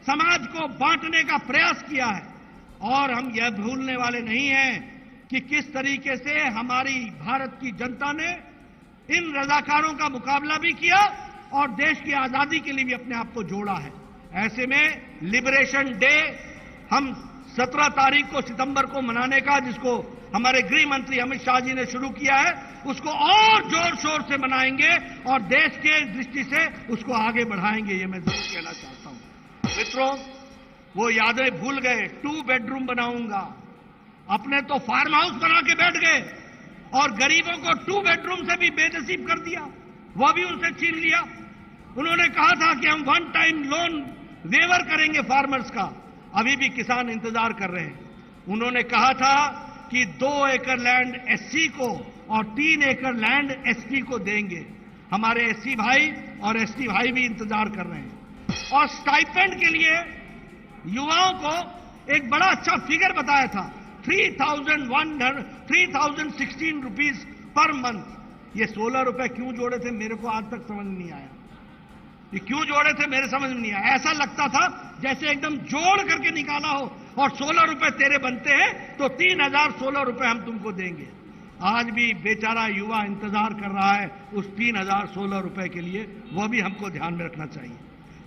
समाज को बांटने का प्रयास किया है। और हम यह भूलने वाले नहीं हैं कि किस तरीके से हमारी भारत की जनता ने इन रजाकारों का मुकाबला भी किया और देश की आजादी के लिए भी अपने आप को जोड़ा है। ऐसे में लिबरेशन डे हम 17 तारीख को सितंबर को मनाने का, जिसको हमारे गृह मंत्री अमित शाह जी ने शुरू किया है, उसको और जोर शोर से मनाएंगे और देश के दृष्टि से उसको आगे बढ़ाएंगे। ये मैं जरूर कहना चाहता हूं। मित्रों, वो यादें भूल गए। 2 बेडरूम बनाऊंगा, अपने तो फार्म हाउस बना के बैठ गए और गरीबों को 2 बेडरूम से भी बेनसीब कर दिया, वह भी उनसे छीन लिया। उन्होंने कहा था कि हम 1 टाइम लोन वेवर करेंगे फार्मर्स का, अभी भी किसान इंतजार कर रहे हैं। उन्होंने कहा था कि 2 एकड़ लैंड एससी को और 3 एकड़ लैंड एसटी को देंगे। हमारे एससी भाई और एसटी भाई भी इंतजार कर रहे हैं। और स्टाइपेंड के लिए युवाओं को एक बड़ा अच्छा फिगर बताया था, 3,016 रुपीज पर मंथ। ये 16 रुपए क्यों जोड़े थे मेरे को आज तक समझ नहीं आया। ये क्यों जोड़े थे मेरे समझ में नहीं आया। ऐसा लगता था जैसे एकदम जोड़ करके निकाला हो और 16 रुपए तेरे बनते हैं तो 3,016 रुपए हम तुमको देंगे। आज भी बेचारा युवा इंतजार कर रहा है उस 3,016 रुपए के लिए, वह भी हमको ध्यान में रखना चाहिए।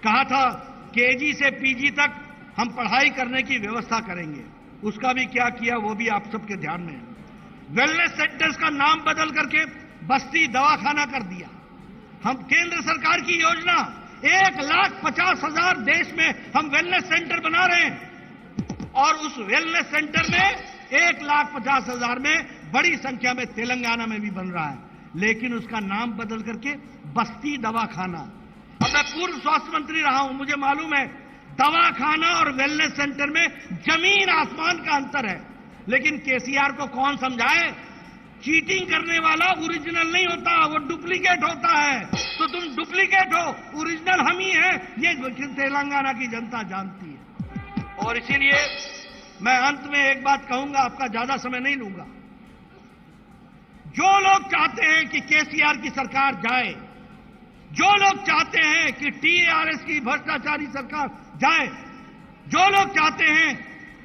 कहा था केजी से पीजी तक हम पढ़ाई करने की व्यवस्था करेंगे, उसका भी क्या किया वो भी आप सबके ध्यान में है। वेलनेस सेंटर्स का नाम बदल करके बस्ती दवाखाना कर दिया। हम केंद्र सरकार की योजना 1,50,000 देश में हम वेलनेस सेंटर बना रहे हैं और उस वेलनेस सेंटर में 1,50,000 में बड़ी संख्या में तेलंगाना में भी बन रहा है, लेकिन उसका नाम बदल करके बस्ती दवाखाना। अब मैं पूर्व स्वास्थ्य मंत्री रहा हूं, मुझे मालूम है दवाखाना और वेलनेस सेंटर में जमीन आसमान का अंतर है। लेकिन केसीआर को कौन समझाए, चीटिंग करने वाला ओरिजिनल नहीं होता, वो डुप्लीकेट होता है। तो तुम डुप्लीकेट हो, ओरिजिनल हम ही हैं, ये तेलंगाना की जनता जानती है। और इसीलिए मैं अंत में एक बात कहूंगा, आपका ज्यादा समय नहीं लूंगा। जो लोग चाहते हैं कि केसीआर की सरकार जाए, जो लोग चाहते हैं कि टीआरएस की भ्रष्टाचारी सरकार जाए, जो लोग चाहते हैं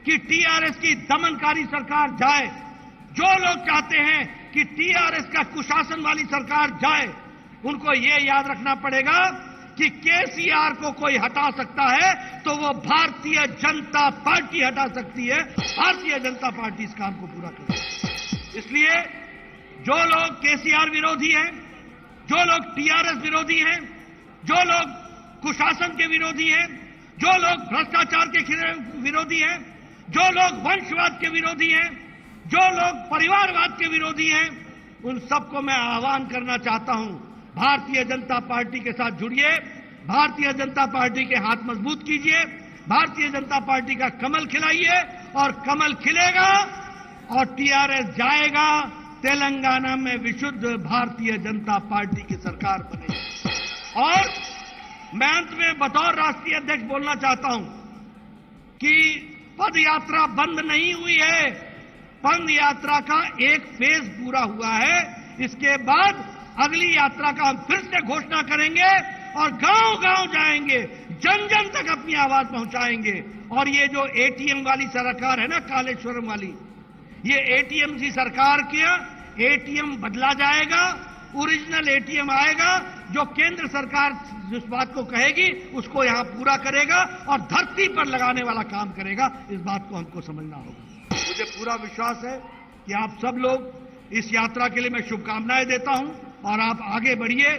कि टीआरएस की दमनकारी सरकार जाए, जो लोग चाहते हैं कि टीआरएस का कुशासन वाली सरकार जाए, उनको ये याद रखना पड़ेगा कि केसीआर को कोई हटा सकता है तो वो भारतीय जनता पार्टी हटा सकती है। भारतीय जनता पार्टी इस काम को पूरा करेगी। इसलिए जो लोग केसीआर विरोधी हैं, जो लोग टीआरएस विरोधी हैं, जो लोग कुशासन के विरोधी हैं, जो लोग भ्रष्टाचार के विरोधी हैं, जो लोग वंशवाद के विरोधी हैं, जो लोग परिवारवाद के विरोधी हैं, उन सबको मैं आह्वान करना चाहता हूं, भारतीय जनता पार्टी के साथ जुड़िए, भारतीय जनता पार्टी के हाथ मजबूत कीजिए, भारतीय जनता पार्टी का कमल खिलाइए और कमल खिलेगा और टीआरएस जाएगा। तेलंगाना में विशुद्ध भारतीय जनता पार्टी की सरकार बनेगी। और मैं अंत में बतौर राष्ट्रीय अध्यक्ष बोलना चाहता हूं कि पद यात्रा बंद नहीं हुई है। पद यात्रा का एक फेज पूरा हुआ है। इसके बाद अगली यात्रा का हम फिर से घोषणा करेंगे और गांव-गांव जाएंगे, जन जन तक अपनी आवाज पहुंचाएंगे। और ये जो एटीएम वाली सरकार है ना, कालेश्वरम वाली, ये एटीएम की सरकार किया, एटीएम बदला जाएगा, ओरिजिनल एटीएम आएगा, जो केंद्र सरकार जिस बात को कहेगी उसको यहां पूरा करेगा और धरती पर लगाने वाला काम करेगा। इस बात को हमको समझना होगा। मुझे पूरा विश्वास है कि आप सब लोग इस यात्रा के लिए मैं शुभकामनाएं देता हूं और आप आगे बढ़िए,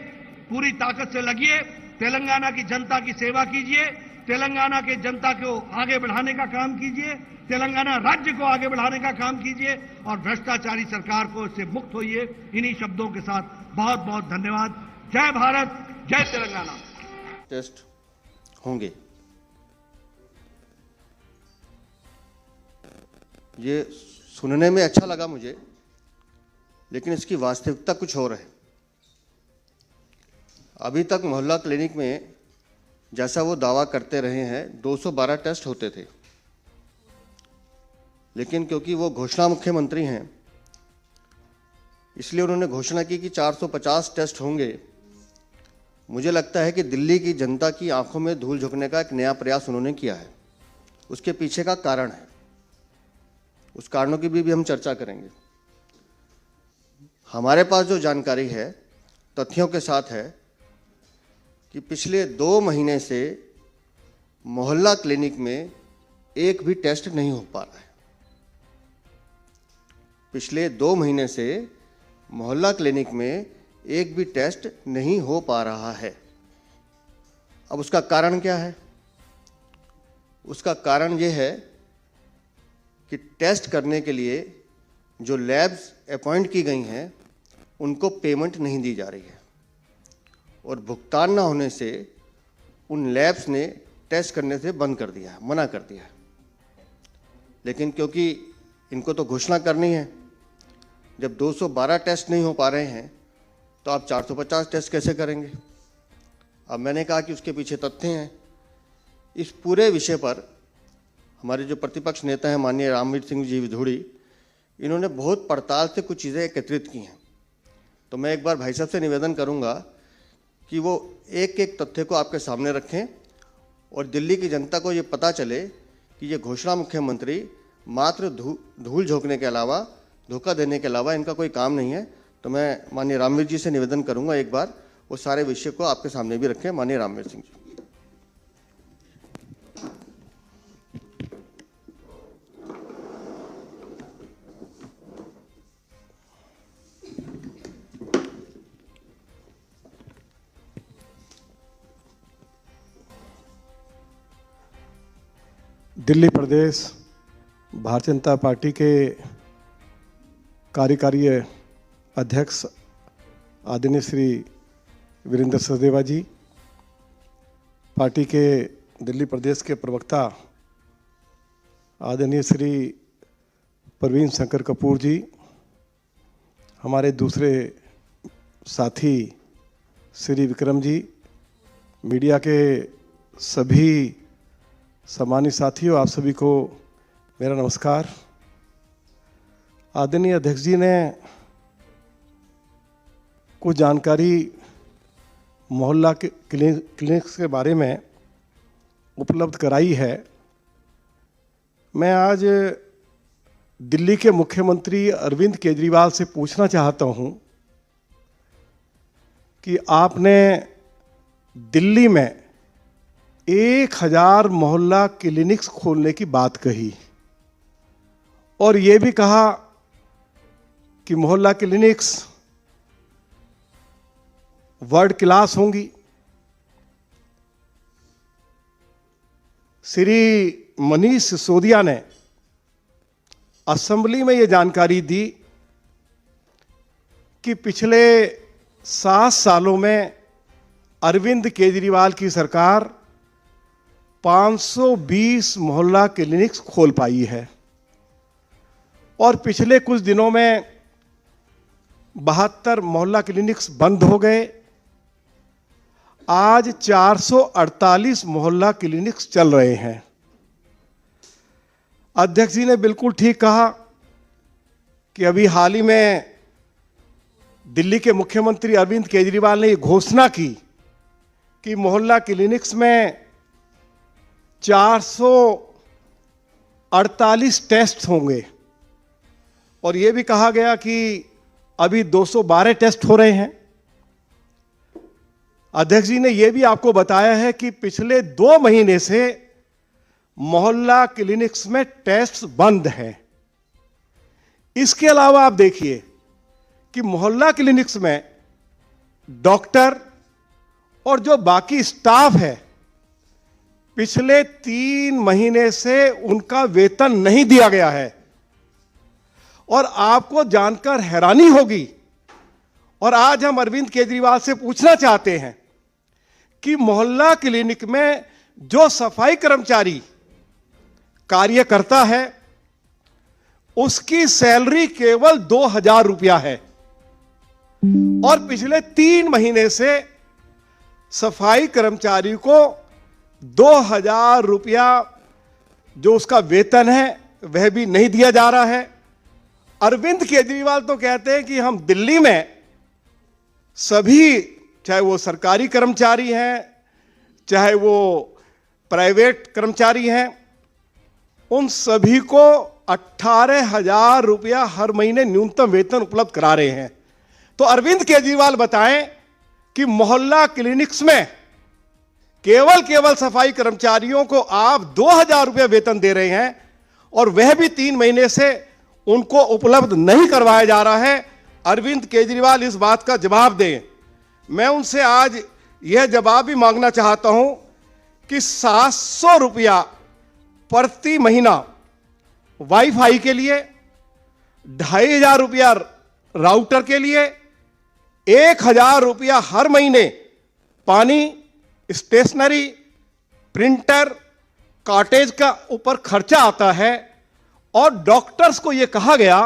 पूरी ताकत से लगिए, तेलंगाना की जनता की सेवा कीजिए, तेलंगाना के जनता को आगे बढ़ाने का काम कीजिए, तेलंगाना राज्य को आगे बढ़ाने का काम कीजिए और भ्रष्टाचारी सरकार को इससे मुक्त होइए। इन्हीं शब्दों के साथ बहुत बहुत धन्यवाद। जय भारत, जय तेलंगाना। टेस्ट होंगे, ये सुनने में अच्छा लगा मुझे, लेकिन इसकी वास्तविकता कुछ और है। अभी तक मोहल्ला क्लिनिक में जैसा वो दावा करते रहे हैं 212 टेस्ट होते थे, लेकिन क्योंकि वो घोषणा मुख्यमंत्री हैं इसलिए उन्होंने घोषणा की कि 450 टेस्ट होंगे। मुझे लगता है कि दिल्ली की जनता की आंखों में धूल झोंकने का एक नया प्रयास उन्होंने किया है। उसके पीछे का कारण है, उस कारणों की भी हम चर्चा करेंगे। हमारे पास जो जानकारी है तथ्यों के साथ है कि पिछले 2 महीने से मोहल्ला क्लिनिक में एक भी टेस्ट नहीं हो पा रहा है। पिछले 2 महीने से मोहल्ला क्लिनिक में एक भी टेस्ट नहीं हो पा रहा है। अब उसका कारण क्या है? उसका कारण यह है कि टेस्ट करने के लिए जो लैब्स अपॉइंट की गई हैं उनको पेमेंट नहीं दी जा रही है और भुगतान ना होने से उन लैब्स ने टेस्ट करने से बंद कर दिया है, मना कर दिया है। लेकिन क्योंकि इनको तो घोषणा करनी है, जब 212 टेस्ट नहीं हो पा रहे हैं तो आप 450 टेस्ट कैसे करेंगे? अब मैंने कहा कि उसके पीछे तथ्य हैं। इस पूरे विषय पर हमारे जो प्रतिपक्ष नेता हैं माननीय रामवीर सिंह जी विधूड़ी, इन्होंने बहुत पड़ताल से कुछ चीज़ें एकत्रित की हैं। तो मैं एक बार भाई साहब से निवेदन करूंगा कि वो एक एक तथ्य को आपके सामने रखें और दिल्ली की जनता को ये पता चले कि ये घोषणा मुख्यमंत्री मात्र धूल झोंकने के अलावा, धोखा देने के अलावा इनका कोई काम नहीं है। तो मैं माननीय रामवीर जी से निवेदन करूंगा एक बार वो सारे विषय को आपके सामने भी रखें। माननीय रामवीर सिंह जी। दिल्ली प्रदेश भारतीय जनता पार्टी के कार्यकारी अध्यक्ष आदरणीय श्री वीरेंद्र सचदेवा जी, पार्टी के दिल्ली प्रदेश के प्रवक्ता आदरणीय श्री प्रवीण शंकर कपूर जी, हमारे दूसरे साथी श्री विक्रम जी, मीडिया के सभी सम्मानित साथियों, आप सभी को मेरा नमस्कार। आदरणीय अध्यक्ष जी ने कुछ जानकारी मोहल्ला के क्लिनिक्स के बारे में उपलब्ध कराई है। मैं आज दिल्ली के मुख्यमंत्री अरविंद केजरीवाल से पूछना चाहता हूं कि आपने दिल्ली में 1000 मोहल्ला क्लिनिक्स खोलने की बात कही और ये भी कहा कि मोहल्ला क्लिनिक्स वर्ल्ड क्लास होंगी। श्री मनीष सिसोदिया ने असेंबली में ये जानकारी दी कि पिछले 7 सालों में अरविंद केजरीवाल की सरकार 520 मोहल्ला क्लिनिक्स खोल पाई है और पिछले कुछ दिनों में 72 मोहल्ला क्लिनिक्स बंद हो गए। आज 448 मोहल्ला क्लिनिक्स चल रहे हैं। अध्यक्ष जी ने बिल्कुल ठीक कहा कि अभी हाल ही में दिल्ली के मुख्यमंत्री अरविंद केजरीवाल ने ये घोषणा की कि मोहल्ला क्लिनिक्स में 448 टेस्ट होंगे और ये भी कहा गया कि अभी 212 टेस्ट हो रहे हैं। अध्यक्ष जी ने यह भी आपको बताया है कि पिछले 2 महीने से मोहल्ला क्लिनिक्स में टेस्ट बंद हैं। इसके अलावा आप देखिए कि मोहल्ला क्लिनिक्स में डॉक्टर और जो बाकी स्टाफ है पिछले 3 महीने से उनका वेतन नहीं दिया गया है। और आपको जानकर हैरानी होगी और आज हम अरविंद केजरीवाल से पूछना चाहते हैं कि मोहल्ला क्लिनिक में जो सफाई कर्मचारी कार्य करता है उसकी सैलरी केवल 2000 रुपया है और पिछले 3 महीने से सफाई कर्मचारी को 2000 रुपया जो उसका वेतन है वह भी नहीं दिया जा रहा है। अरविंद केजरीवाल तो कहते हैं कि हम दिल्ली में सभी, चाहे वो सरकारी कर्मचारी हैं चाहे वो प्राइवेट कर्मचारी हैं, उन सभी को 18,000 रुपया हर महीने न्यूनतम वेतन उपलब्ध करा रहे हैं। तो अरविंद केजरीवाल बताएं कि मोहल्ला क्लिनिक्स में केवल सफाई कर्मचारियों को आप 2000 रुपया वेतन दे रहे हैं और वह भी 3 महीने से उनको उपलब्ध नहीं करवाया जा रहा है। अरविंद केजरीवाल इस बात का जवाब दें। मैं उनसे आज यह जवाब भी मांगना चाहता हूं कि 700 रुपया प्रति महीना वाईफाई के लिए, 2500 रुपया राउटर के लिए, 1000 रुपया हर महीने पानी, स्टेशनरी, प्रिंटर, कॉटेज का ऊपर खर्चा आता है और डॉक्टर्स को यह कहा गया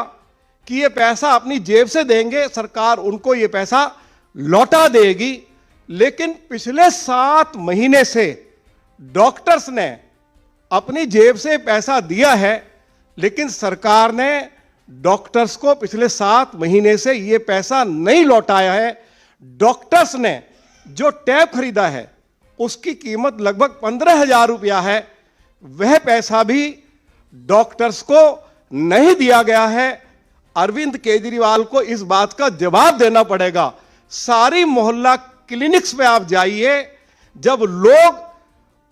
कि यह पैसा अपनी जेब से देंगे, सरकार उनको यह पैसा लौटा देगी। लेकिन पिछले 7 महीने से डॉक्टर्स ने अपनी जेब से पैसा दिया है लेकिन सरकार ने डॉक्टर्स को पिछले 7 महीने से यह पैसा नहीं लौटाया है। डॉक्टर्स ने जो टैब खरीदा है उसकी कीमत लगभग 15,000 रुपया है, वह पैसा भी डॉक्टर्स को नहीं दिया गया है। अरविंद केजरीवाल को इस बात का जवाब देना पड़ेगा। सारी मोहल्ला क्लिनिक्स में आप जाइए, जब लोग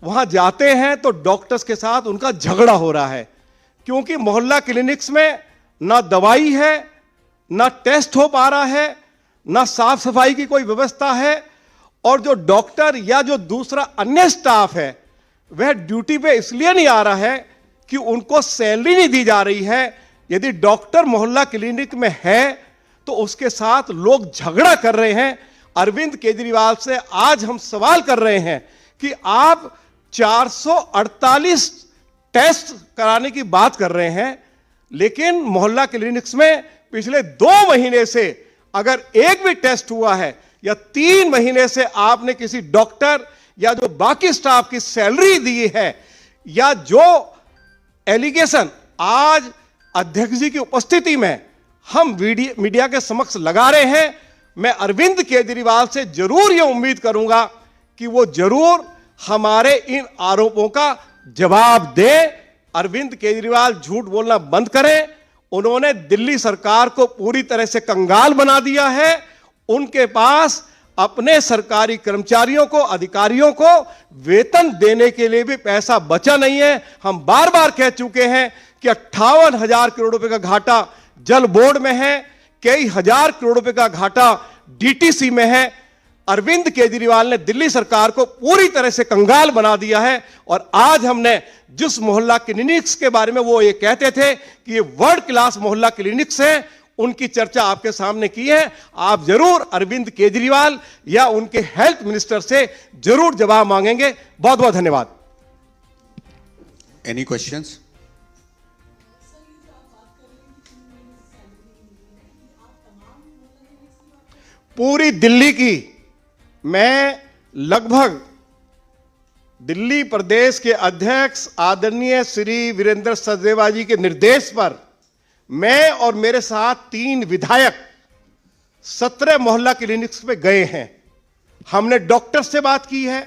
वहां जाते हैं तो डॉक्टर्स के साथ उनका झगड़ा हो रहा है क्योंकि मोहल्ला क्लिनिक्स में ना दवाई है, ना टेस्ट हो पा रहा है, ना साफ सफाई की कोई व्यवस्था है और जो डॉक्टर या जो दूसरा अन्य स्टाफ है वह ड्यूटी पे इसलिए नहीं आ रहा है कि उनको सैलरी नहीं दी जा रही है। यदि डॉक्टर मोहल्ला क्लिनिक में है तो उसके साथ लोग झगड़ा कर रहे हैं। अरविंद केजरीवाल से आज हम सवाल कर रहे हैं कि आप 448 टेस्ट कराने की बात कर रहे हैं लेकिन मोहल्ला क्लिनिक्स में पिछले 2 महीने से अगर एक भी टेस्ट हुआ है या 3 महीने से आपने किसी डॉक्टर या जो बाकी स्टाफ की सैलरी दी है या जो एलिगेशन आज अध्यक्ष जी की उपस्थिति में हम मीडिया के समक्ष लगा रहे हैं, मैं अरविंद केजरीवाल से जरूर यह उम्मीद करूंगा कि वो जरूर हमारे इन आरोपों का जवाब दें। अरविंद केजरीवाल झूठ बोलना बंद करें। उन्होंने दिल्ली सरकार को पूरी तरह से कंगाल बना दिया है। उनके पास अपने सरकारी कर्मचारियों को, अधिकारियों को वेतन देने के लिए भी पैसा बचा नहीं है। हम बार बार कह चुके हैं कि 58,000 करोड़ रुपए का घाटा जल बोर्ड में है, कई हजार करोड़ रुपए का घाटा डीटीसी में है। अरविंद केजरीवाल ने दिल्ली सरकार को पूरी तरह से कंगाल बना दिया है और आज हमने जिस मोहल्ला क्लिनिक्स के बारे में वो ये कहते थे कि ये वर्ल्ड क्लास मोहल्ला क्लिनिक्स हैं, उनकी चर्चा आपके सामने की है। आप जरूर अरविंद केजरीवाल या उनके हेल्थ मिनिस्टर से जरूर जवाब मांगेंगे। बहुत बहुत धन्यवाद। Any questions? पूरी दिल्ली की मैं लगभग दिल्ली प्रदेश के अध्यक्ष आदरणीय श्री वीरेंद्र सचदेवा जी के निर्देश पर मैं और मेरे साथ 3 विधायक 17 मोहल्ला क्लिनिक्स पे गए हैं। हमने डॉक्टर से बात की है,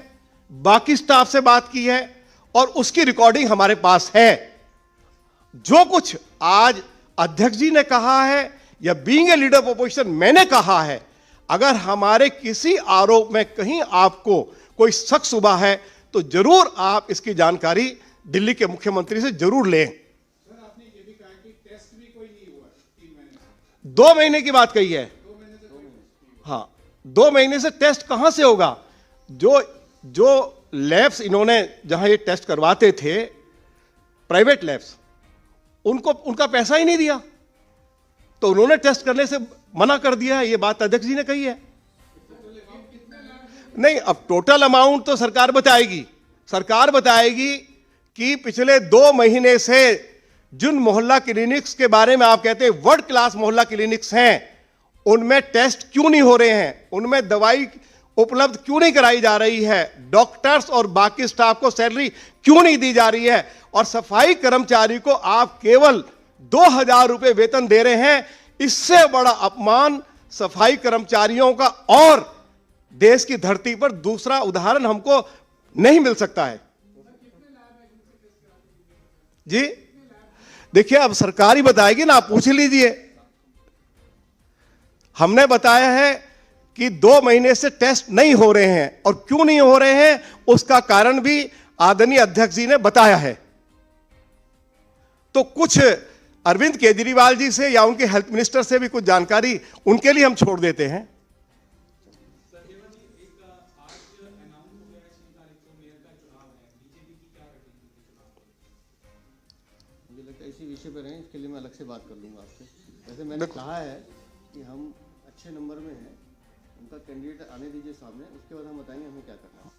बाकी स्टाफ से बात की है और उसकी रिकॉर्डिंग हमारे पास है। जो कुछ आज अध्यक्ष जी ने कहा है या being a leader of opposition मैंने कहा है, अगर हमारे किसी आरोप में कहीं आपको कोई शक शुबा है तो जरूर आप इसकी जानकारी दिल्ली के मुख्यमंत्री से जरूर लें। सर, आपने ये भी कहा कि टेस्ट भी कोई नहीं हुआ 3 महीने से। 2 महीने की बात कही है। 2 महीने से कोई हाँ, 2 महीने से टेस्ट कहां से होगा? जो लैब्स इन्होंने जहां ये टेस्ट करवाते थे, प्राइवेट लैब्स, उनका पैसा ही नहीं दिया तो उन्होंने टेस्ट करने से मना कर दिया है। ये बात अध्यक्ष जी ने कही है। नहीं, अब टोटल अमाउंट तो सरकार बताएगी। सरकार बताएगी कि पिछले 2 महीने से जिन मोहल्ला क्लिनिक्स के बारे में आप कहते हैं वर्ल्ड क्लास मोहल्ला क्लिनिक्स हैं, उनमें टेस्ट क्यों नहीं हो रहे हैं, उनमें दवाई उपलब्ध क्यों नहीं कराई जा रही है, डॉक्टर्स और बाकी स्टाफ को सैलरी क्यों नहीं दी जा रही है, और सफाई कर्मचारी को आप केवल 2000 रुपए वेतन दे रहे हैं। इससे बड़ा अपमान सफाई कर्मचारियों का और देश की धरती पर दूसरा उदाहरण हमको नहीं मिल सकता है। जी देखिए, अब सरकार ही बताएगी ना, आप पूछ लीजिए। हमने बताया है कि 2 महीने से टेस्ट नहीं हो रहे हैं और क्यों नहीं हो रहे हैं उसका कारण भी आदरणीय अध्यक्ष जी ने बताया है। तो कुछ अरविंद केजरीवाल जी से या उनके हेल्थ मिनिस्टर से भी कुछ जानकारी उनके लिए हम छोड़ देते हैं। मुझे लगता है इसी विषय पर हैं, इसके लिए मैं अलग से बात कर लूंगा आपसे। वैसे मैंने कहा है कि हम अच्छे नंबर में हैं, उनका कैंडिडेट आने दीजिए सामने, उसके बाद हम बताएंगे हमें क्या करना है।